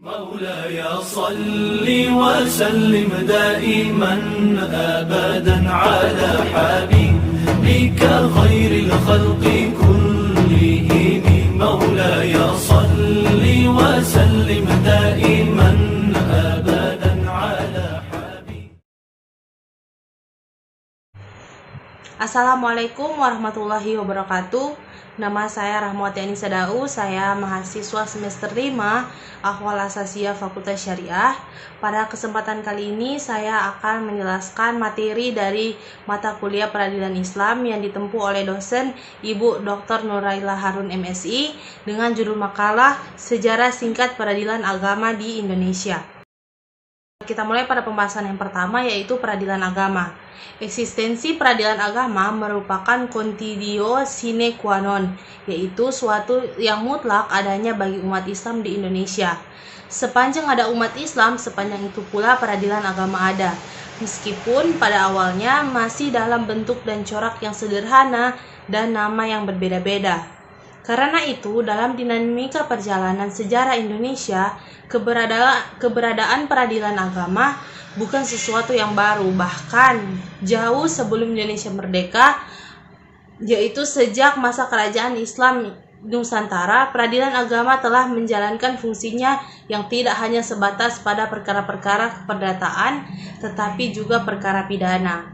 مولاي صل وسلم دائما أبدا على حبيبك خير الخلق كلهم مولاي صل وسلم دائما أبدا على حبيبك. Assalamualaikum warahmatullahi wabarakatuh. Nama saya Rahmawati Anissa Dau, saya mahasiswa semester 5 Ahwal Asasiyah Fakultas Syariah. Pada kesempatan kali ini saya akan menjelaskan materi dari mata kuliah Peradilan Islam yang ditempuh oleh dosen Ibu Dr. Nuraila Harun MSI dengan judul makalah Sejarah Singkat Peradilan Agama di Indonesia. Kita mulai pada pembahasan yang pertama, yaitu peradilan agama. Eksistensi peradilan agama merupakan conditio sine qua non, yaitu suatu yang mutlak adanya bagi umat Islam di Indonesia. Sepanjang ada umat Islam, sepanjang itu pula peradilan agama ada. Meskipun pada awalnya masih dalam bentuk dan corak yang sederhana dan nama yang berbeda-beda. Karena itu, dalam dinamika perjalanan sejarah Indonesia, keberadaan peradilan agama bukan sesuatu yang baru, bahkan jauh sebelum Indonesia merdeka, yaitu sejak masa kerajaan Islam Nusantara, peradilan agama telah menjalankan fungsinya yang tidak hanya sebatas pada perkara-perkara keperdataan, tetapi juga perkara pidana.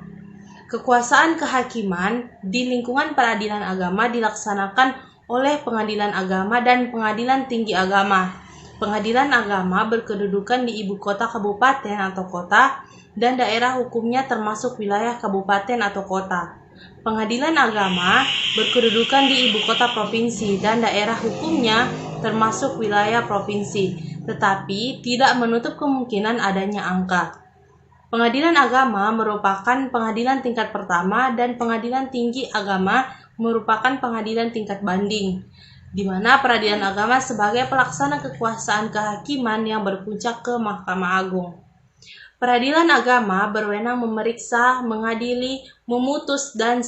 Kekuasaan kehakiman di lingkungan peradilan agama dilaksanakan oleh pengadilan agama dan pengadilan tinggi agama. Pengadilan agama berkedudukan di ibu kota kabupaten atau kota dan daerah hukumnya termasuk wilayah kabupaten atau kota. Pengadilan agama berkedudukan di ibu kota provinsi dan daerah hukumnya termasuk wilayah provinsi, tetapi tidak menutup kemungkinan adanya angka. Pengadilan agama merupakan pengadilan tingkat pertama dan pengadilan tinggi agama merupakan pengadilan tingkat banding, di mana peradilan agama sebagai pelaksana kekuasaan kehakiman yang berpuncak ke Mahkamah Agung. Peradilan agama berwenang memeriksa, mengadili, memutus dan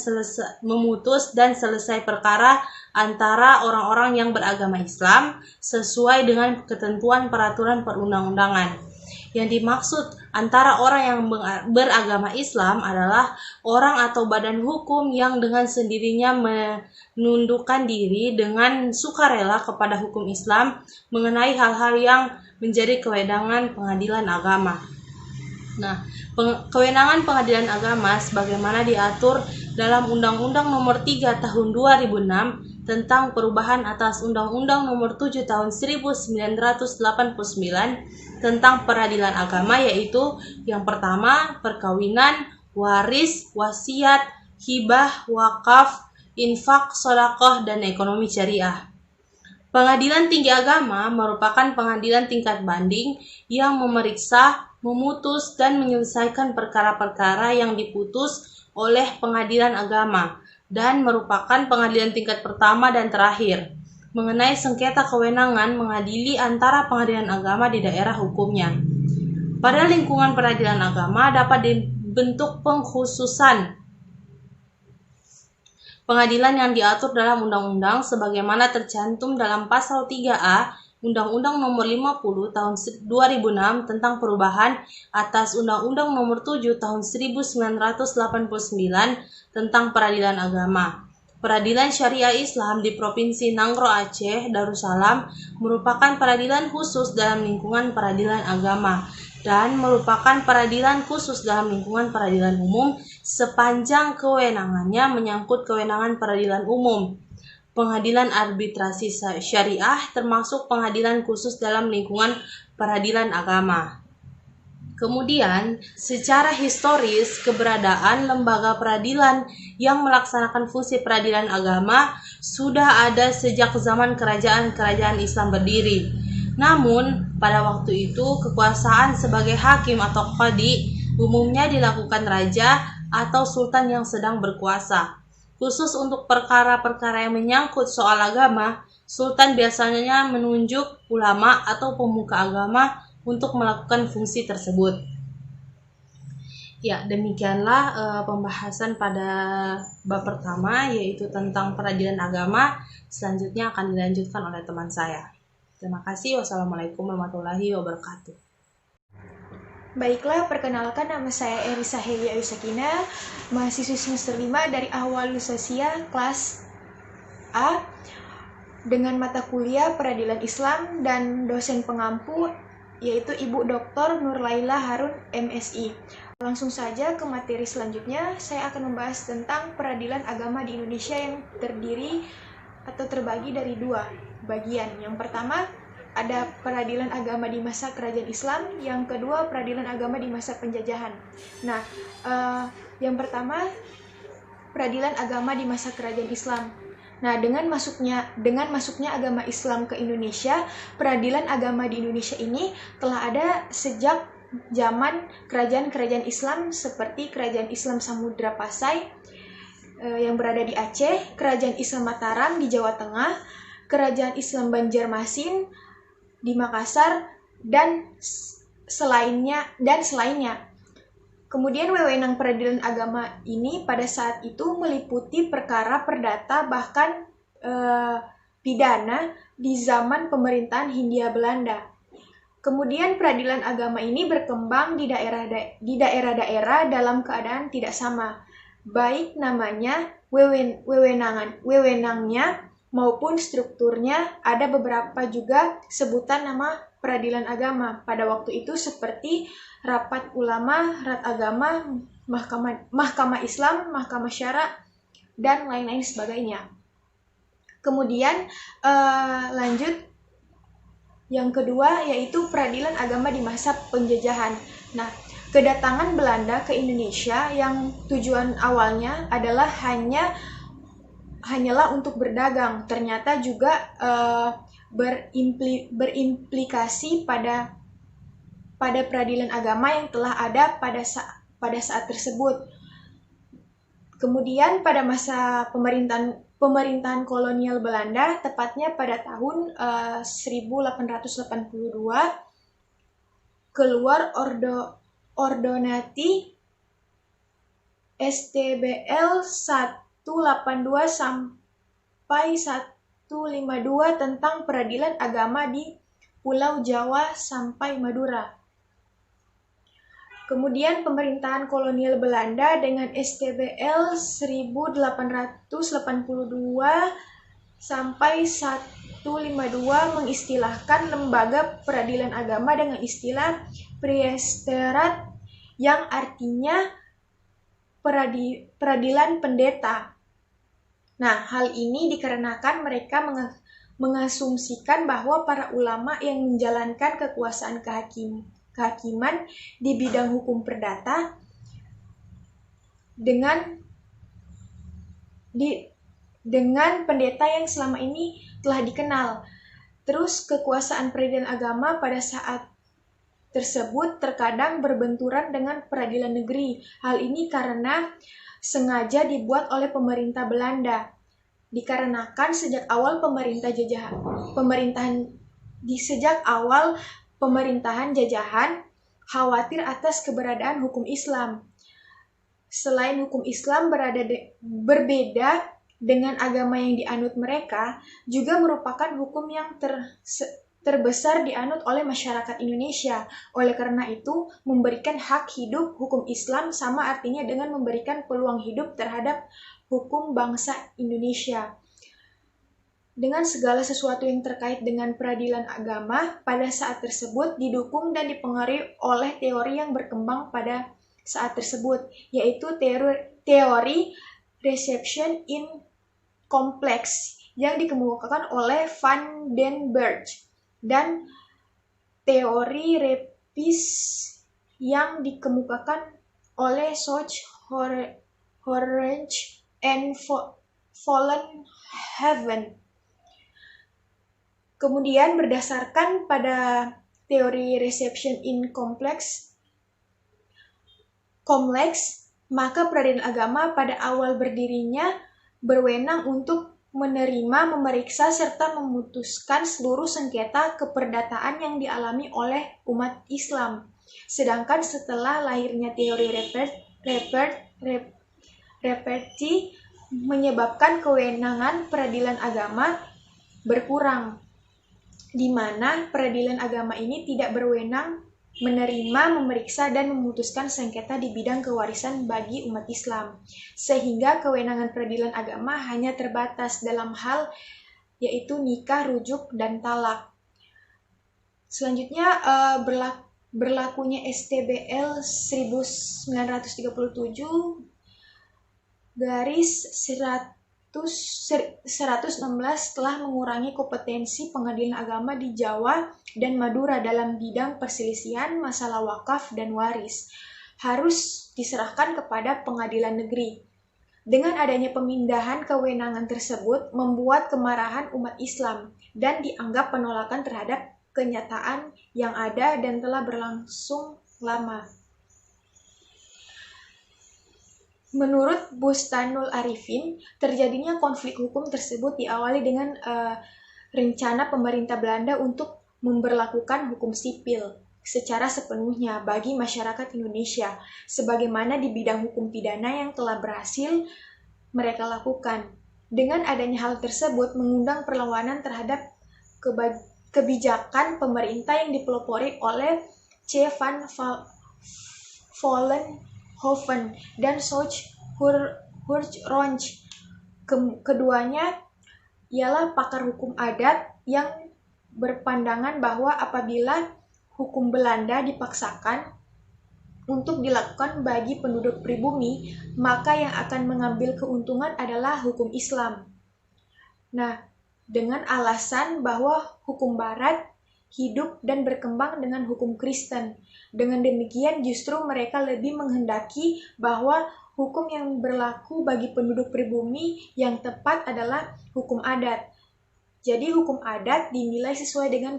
selesai perkara antara orang-orang yang beragama Islam sesuai dengan ketentuan peraturan perundang-undangan. Yang dimaksud antara orang yang beragama Islam adalah orang atau badan hukum yang dengan sendirinya menundukkan diri dengan sukarela kepada hukum Islam mengenai hal-hal yang menjadi kewenangan pengadilan agama. Nah, kewenangan pengadilan agama sebagaimana diatur dalam Undang-Undang Nomor 3 Tahun 2006 tentang perubahan atas Undang-Undang Nomor 7 Tahun 1989 tentang peradilan agama, yaitu yang pertama perkawinan, waris, wasiat, hibah, wakaf, infak, sedekah, dan ekonomi syariah. Pengadilan tinggi agama merupakan pengadilan tingkat banding yang memeriksa, memutus, dan menyelesaikan perkara-perkara yang diputus oleh pengadilan agama dan merupakan pengadilan tingkat pertama dan terakhir mengenai sengketa kewenangan mengadili antara pengadilan agama di daerah hukumnya. Pada lingkungan peradilan agama dapat dibentuk pengkhususan pengadilan yang diatur dalam undang-undang sebagaimana tercantum dalam pasal 3A Undang-Undang Nomor 50 Tahun 2006 tentang perubahan atas Undang-Undang Nomor 7 Tahun 1989 tentang peradilan agama. Peradilan Syariah Islam di Provinsi Nangro Aceh, Darussalam merupakan peradilan khusus dalam lingkungan peradilan agama dan merupakan peradilan khusus dalam lingkungan peradilan umum sepanjang kewenangannya menyangkut kewenangan peradilan umum. Pengadilan arbitrasi syariah termasuk pengadilan khusus dalam lingkungan peradilan agama. Kemudian, secara historis, keberadaan lembaga peradilan yang melaksanakan fungsi peradilan agama sudah ada sejak zaman kerajaan-kerajaan Islam berdiri. Namun, pada waktu itu, kekuasaan sebagai hakim atau qadi umumnya dilakukan raja atau sultan yang sedang berkuasa. Khusus untuk perkara-perkara yang menyangkut soal agama, sultan biasanya menunjuk ulama atau pemuka agama untuk melakukan fungsi tersebut. Ya, demikianlah pembahasan pada bab pertama, yaitu tentang peradilan agama. Selanjutnya akan dilanjutkan oleh teman saya. Terima kasih. Wassalamualaikum warahmatullahi wabarakatuh. Baiklah, perkenalkan nama saya Erisa Helia Yusakina, mahasiswi semester 5 dari Ahwal Sosial kelas A dengan mata kuliah Peradilan Islam dan dosen pengampu yaitu Ibu Dr. Nurlaila Harun MSI. Langsung saja ke materi selanjutnya, saya akan membahas tentang peradilan agama di Indonesia yang terdiri atau terbagi dari 2 bagian. Yang pertama ada peradilan agama di masa kerajaan Islam, yang kedua peradilan agama di masa penjajahan. Nah, yang pertama peradilan agama di masa kerajaan Islam. Nah, dengan masuknya agama Islam ke Indonesia, peradilan agama di Indonesia ini telah ada sejak zaman kerajaan-kerajaan Islam seperti Kerajaan Islam Samudra Pasai yang berada di Aceh, Kerajaan Islam Mataram di Jawa Tengah, Kerajaan Islam Banjarmasin di Makassar dan selainnya. Kemudian wewenang peradilan agama ini pada saat itu meliputi perkara perdata bahkan pidana di zaman pemerintahan Hindia Belanda. Kemudian peradilan agama ini berkembang di daerah-daerah dalam keadaan tidak sama, baik namanya, wewenangnya maupun strukturnya. Ada beberapa juga sebutan nama peradilan agama pada waktu itu seperti rapat ulama, rat agama, mahkamah Islam, mahkamah syara, dan lain-lain sebagainya. Kemudian lanjut yang kedua yaitu peradilan agama di masa penjajahan. Nah, kedatangan Belanda ke Indonesia yang tujuan awalnya adalah hanyalah untuk berdagang, ternyata juga berimplikasi pada peradilan agama yang telah ada pada saat tersebut. Kemudian pada masa pemerintahan kolonial Belanda, tepatnya pada tahun 1882, keluar Ordonati STBL 182 sampai 152 tentang peradilan agama di Pulau Jawa sampai Madura. Kemudian pemerintahan kolonial Belanda dengan STBL 1882 sampai 152 mengistilahkan lembaga peradilan agama dengan istilah Priesterat yang artinya peradilan pendeta. Nah, hal ini dikarenakan mereka mengasumsikan bahwa para ulama yang menjalankan kekuasaan kehakiman di bidang hukum perdata dengan pendeta yang selama ini telah dikenal. Terus kekuasaan peradilan agama pada saat tersebut terkadang berbenturan dengan peradilan negeri. Hal ini karena sengaja dibuat oleh pemerintah Belanda. Dikarenakan sejak awal pemerintahan jajahan khawatir atas keberadaan hukum Islam. Selain hukum Islam berbeda dengan agama yang dianut mereka, juga merupakan hukum yang terbesar dianut oleh masyarakat Indonesia. Oleh karena itu, memberikan hak hidup hukum Islam sama artinya dengan memberikan peluang hidup terhadap hukum bangsa Indonesia. Dengan segala sesuatu yang terkait dengan peradilan agama pada saat tersebut didukung dan dipengaruhi oleh teori yang berkembang pada saat tersebut, yaitu teori reception in complex yang dikemukakan oleh Van den Burg dan teori repis yang dikemukakan oleh Soch, Orange, and Vollenhoven. Kemudian berdasarkan pada teori reception in complex, maka peradilan agama pada awal berdirinya berwenang untuk menerima, memeriksa, serta memutuskan seluruh sengketa keperdataan yang dialami oleh umat Islam. Sedangkan setelah lahirnya teori reperti menyebabkan kewenangan peradilan agama berkurang. di mana peradilan agama ini tidak berwenang menerima, memeriksa, dan memutuskan sengketa di bidang kewarisan bagi umat Islam. Sehingga kewenangan peradilan agama hanya terbatas dalam hal yaitu nikah, rujuk, dan talak. Selanjutnya, berlakunya STBL 1937 garis 116 telah mengurangi kompetensi pengadilan agama di Jawa dan Madura dalam bidang perselisihan masalah wakaf dan waris. Harus diserahkan kepada pengadilan negeri. Dengan adanya pemindahan kewenangan tersebut membuat kemarahan umat Islam dan dianggap penolakan terhadap kenyataan yang ada dan telah berlangsung lama. Menurut Bustanul Arifin, terjadinya konflik hukum tersebut diawali dengan rencana pemerintah Belanda untuk memberlakukan hukum sipil secara sepenuhnya bagi masyarakat Indonesia, sebagaimana di bidang hukum pidana yang telah berhasil mereka lakukan. Dengan adanya hal tersebut mengundang perlawanan terhadap kebijakan pemerintah yang dipelopori oleh C. van Vollenhoven dan Soch Hurch-Ronch. Keduanya ialah pakar hukum adat yang berpandangan bahwa apabila hukum Belanda dipaksakan untuk dilakukan bagi penduduk pribumi, maka yang akan mengambil keuntungan adalah hukum Islam. Nah, dengan alasan bahwa hukum Barat hidup dan berkembang dengan hukum Kristen. Dengan demikian justru mereka lebih menghendaki bahwa hukum yang berlaku bagi penduduk pribumi yang tepat adalah hukum adat. Jadi hukum adat dinilai sesuai dengan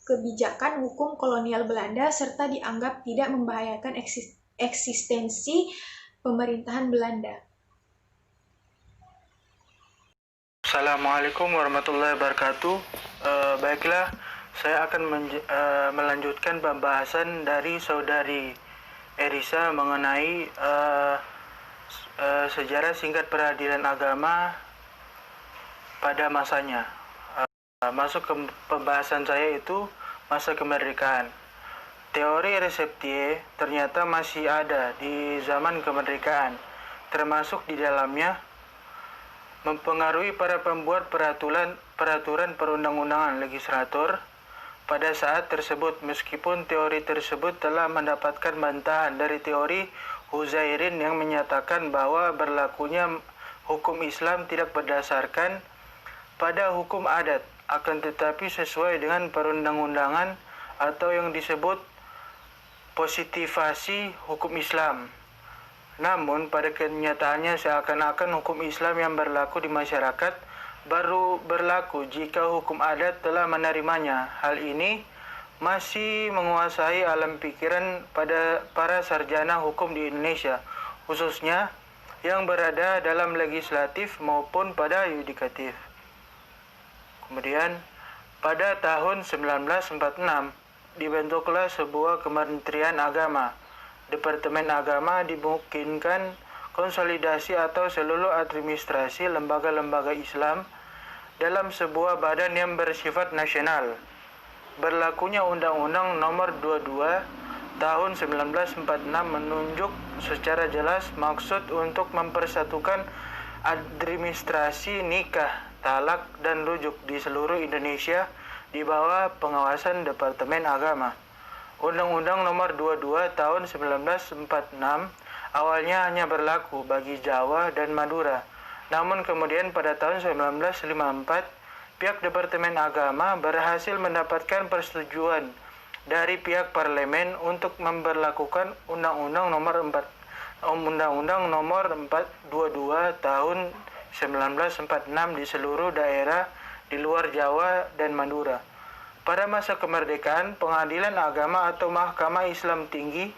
kebijakan hukum kolonial Belanda serta dianggap tidak membahayakan eksistensi pemerintahan Belanda. Assalamualaikum warahmatullahi wabarakatuh. Baiklah, saya akan melanjutkan pembahasan dari saudari Erisa mengenai sejarah singkat peradilan agama pada masanya. Masuk ke pembahasan saya itu masa kemerdekaan. Teori reseptie ternyata masih ada di zaman kemerdekaan, termasuk di dalamnya mempengaruhi para pembuat peraturan perundang-undangan legislator pada saat tersebut, meskipun teori tersebut telah mendapatkan bantahan dari teori Huzairin yang menyatakan bahwa berlakunya hukum Islam tidak berdasarkan pada hukum adat, akan tetapi sesuai dengan perundang-undangan atau yang disebut positivasi hukum Islam. Namun pada kenyataannya seakan-akan hukum Islam yang berlaku di masyarakat baru berlaku jika hukum adat telah menerimanya. Hal ini masih menguasai alam pikiran pada para sarjana hukum di Indonesia, khususnya yang berada dalam legislatif maupun pada yudikatif. Kemudian pada tahun 1946 dibentuklah sebuah Kementerian Agama. Departemen Agama dimungkinkan konsolidasi atau seluruh administrasi lembaga-lembaga Islam dalam sebuah badan yang bersifat nasional. Berlakunya Undang-Undang Nomor 22 Tahun 1946 menunjuk secara jelas maksud untuk mempersatukan administrasi nikah, talak, dan rujuk di seluruh Indonesia di bawah pengawasan Departemen Agama. Undang-Undang Nomor 22 Tahun 1946 awalnya hanya berlaku bagi Jawa dan Madura. Namun kemudian pada tahun 1954, pihak Departemen Agama berhasil mendapatkan persetujuan dari pihak parlemen untuk memberlakukan Undang-Undang Nomor 422 Tahun 1946 di seluruh daerah di luar Jawa dan Madura. Pada masa kemerdekaan, pengadilan agama atau Mahkamah Islam Tinggi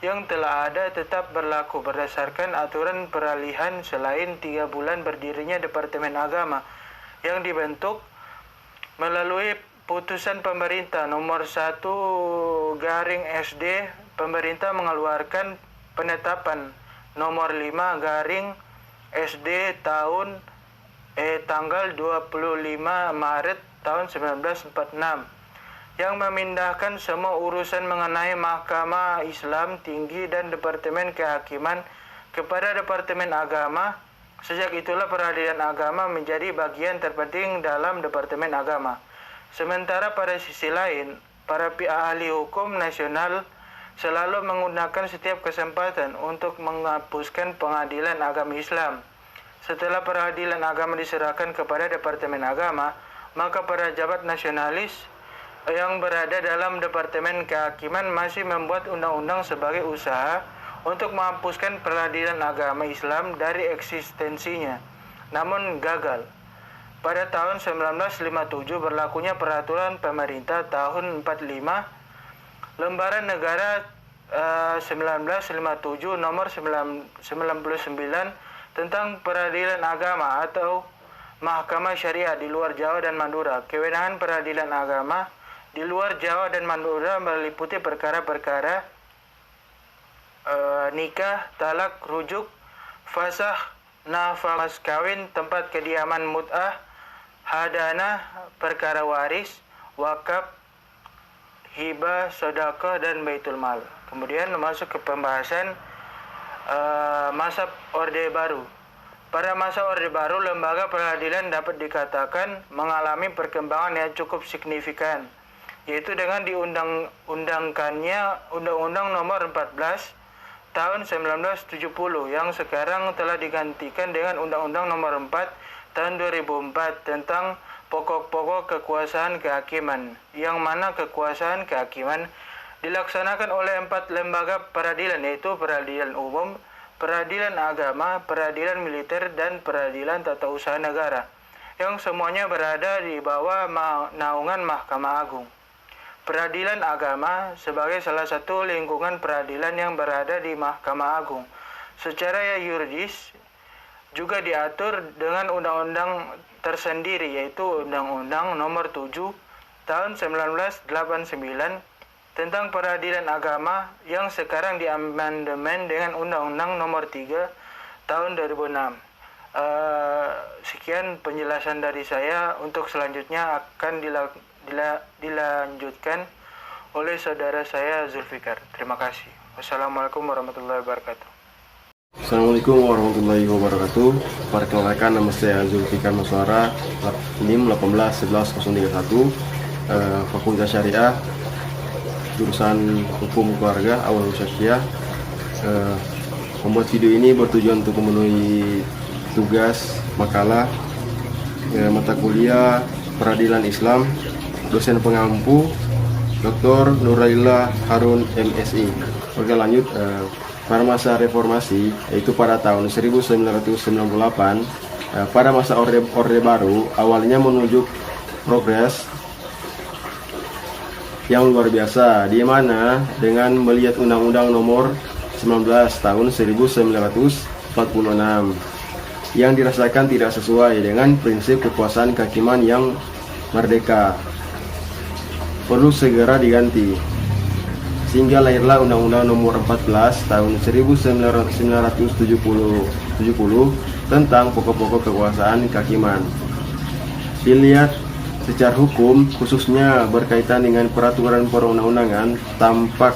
yang telah ada tetap berlaku berdasarkan aturan peralihan selain 3 bulan berdirinya Departemen Agama yang dibentuk melalui putusan pemerintah nomor 1/SD. Pemerintah mengeluarkan penetapan nomor 5/SD tanggal 25 Maret tahun 1946 yang memindahkan semua urusan mengenai Mahkamah Islam Tinggi dan Departemen Kehakiman kepada Departemen Agama. Sejak itulah peradilan agama menjadi bagian terpenting dalam Departemen Agama. Sementara pada sisi lain, para ahli hukum nasional selalu menggunakan setiap kesempatan untuk menghapuskan pengadilan agama Islam. Setelah peradilan agama diserahkan kepada Departemen Agama, maka para pejabat nasionalis yang berada dalam Departemen Kehakiman masih membuat undang-undang sebagai usaha untuk menghapuskan peradilan agama Islam dari eksistensinya, namun gagal. Pada tahun 1957 berlakunya peraturan pemerintah tahun 45 Lembaran Negara 1957 nomor 99 tentang peradilan agama atau Mahkamah Syariah di luar Jawa dan Madura. Kewenangan peradilan agama di luar Jawa dan Madura meliputi perkara-perkara nikah, talak, rujuk, fasah, nafkah mas kawin, tempat kediaman mut'ah, hadanah, perkara waris, wakaf, hibah, sedekah, dan baitul mal. Kemudian masuk ke pembahasan masa Orde Baru. Pada masa Orde Baru, lembaga peradilan dapat dikatakan mengalami perkembangan yang cukup signifikan, yaitu dengan diundang-undangkannya Undang-Undang Nomor 14 tahun 1970 yang sekarang telah digantikan dengan Undang-Undang Nomor 4 tahun 2004 tentang pokok-pokok kekuasaan kehakiman, yang mana kekuasaan kehakiman dilaksanakan oleh 4 lembaga peradilan, yaitu peradilan umum, peradilan agama, peradilan militer, dan peradilan tata usaha negara, yang semuanya berada di bawah naungan Mahkamah Agung. Peradilan agama sebagai salah satu lingkungan peradilan yang berada di Mahkamah Agung. Secara yuridis juga diatur dengan undang-undang tersendiri, yaitu Undang-Undang Nomor 7 tahun 1989 tentang peradilan agama yang sekarang diamandemen dengan Undang-Undang Nomor 3 tahun 2006. Sekian penjelasan dari saya. Untuk selanjutnya akan dilanjutkan oleh saudara saya Zulfikar. Terima kasih. Wassalamualaikum warahmatullahi wabarakatuh. Assalamualaikum warahmatullahi wabarakatuh. Perkenalkan, nama saya Zulfikar Maswara, NIM 1811031, Fakultas Syariah, jurusan Hukum Keluarga Awal Usasia. Membuat video ini bertujuan untuk memenuhi tugas makalah mata kuliah Peradilan Islam, dosen pengampu Dr. Nuraillah Harun MSI. Oke, lanjut. Pada masa reformasi, yaitu pada tahun 1998, pada masa Orde Baru, awalnya menuju progres yang luar biasa, di mana dengan melihat Undang-Undang Nomor 19 tahun 1946 yang dirasakan tidak sesuai dengan prinsip kekuasaan kehakiman yang merdeka, perlu segera diganti, sehingga lahirlah Undang-Undang Nomor 14 tahun 1970 tentang pokok-pokok kekuasaan kehakiman. Dilihat secara hukum, khususnya berkaitan dengan peraturan perundang-undangan, tampak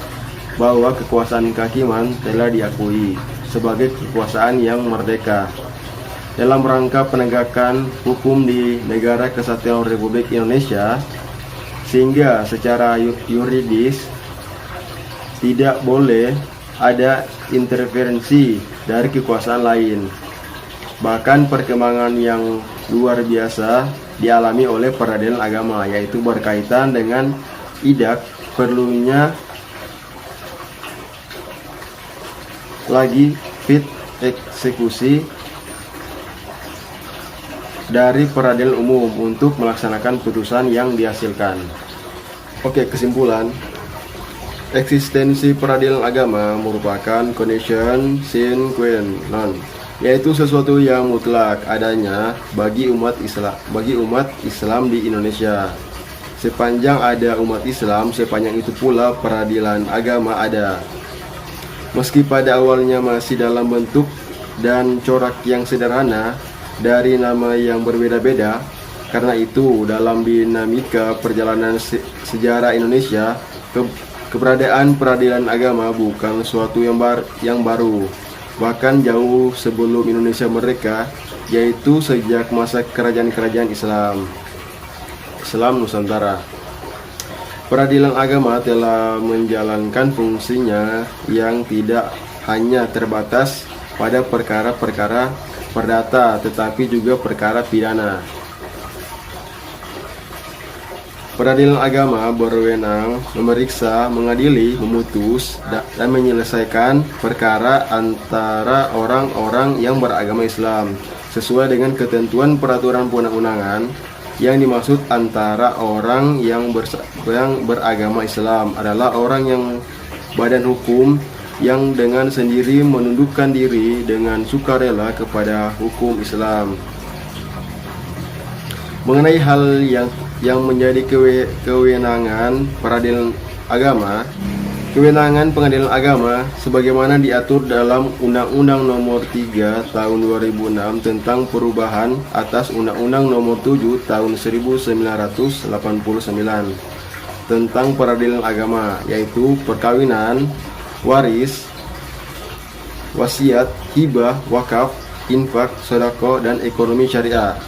bahwa kekuasaan kehakiman telah diakui sebagai kekuasaan yang merdeka dalam rangka penegakan hukum di Negara Kesatuan Republik Indonesia, sehingga secara yuridis tidak boleh ada intervensi dari kekuasaan lain. Bahkan perkembangan yang luar biasa dialami oleh peradilan agama, yaitu berkaitan dengan idak perlunya lagi fit eksekusi dari peradilan umum untuk melaksanakan putusan yang dihasilkan. Oke, kesimpulan. Eksistensi peradilan agama merupakan condition sine qua non, yaitu sesuatu yang mutlak adanya bagi umat Islam di Indonesia. Sepanjang ada umat Islam, sepanjang itu pula peradilan agama ada. Meski pada awalnya masih dalam bentuk dan corak yang sederhana, dari nama yang berbeda-beda, Karena itu, dalam dinamika perjalanan sejarah Indonesia, keberadaan peradilan agama bukan suatu yang baru. Bahkan jauh sebelum Indonesia merdeka, yaitu sejak masa kerajaan-kerajaan Islam Nusantara. Peradilan agama telah menjalankan fungsinya yang tidak hanya terbatas pada perkara-perkara perdata, tetapi juga perkara pidana. Peradilan agama berwenang memeriksa, mengadili, memutus, dan menyelesaikan perkara antara orang-orang yang beragama Islam sesuai dengan ketentuan peraturan perundang-undangan. Yang dimaksud antara orang yang beragama Islam adalah orang yang badan hukum yang dengan sendiri menundukkan diri dengan sukarela kepada hukum Islam. Mengenai hal yang menjadi kewenangan peradilan agama, kewenangan pengadilan agama sebagaimana diatur dalam Undang-Undang Nomor 3 Tahun 2006 tentang perubahan atas Undang-Undang Nomor 7 Tahun 1989 tentang peradilan agama, yaitu perkawinan, waris, wasiat, hibah, wakaf, infak, sedekah, dan ekonomi syariah.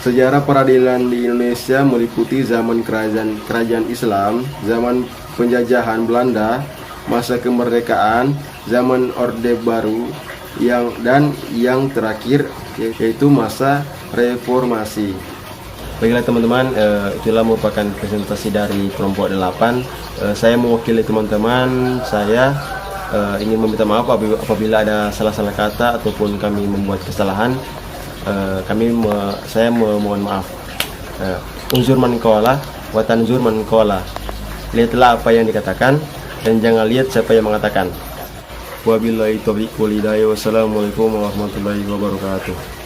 Sejarah peradilan di Indonesia meliputi zaman kerajaan Islam, zaman penjajahan Belanda, masa kemerdekaan, zaman Orde Baru, yang terakhir yaitu masa reformasi. Baiklah teman-teman, itulah merupakan presentasi dari kelompok 8. Saya mewakili teman-teman, saya ingin meminta maaf apabila ada salah-salah kata ataupun kami membuat kesalahan. Saya mohon maaf. Unzur man qala wa tanzur man qala. Lihatlah apa yang dikatakan dan jangan lihat siapa yang mengatakan. Wabillahi taufiq wal hidayah. Wassalamualaikum warahmatullahi wabarakatuh.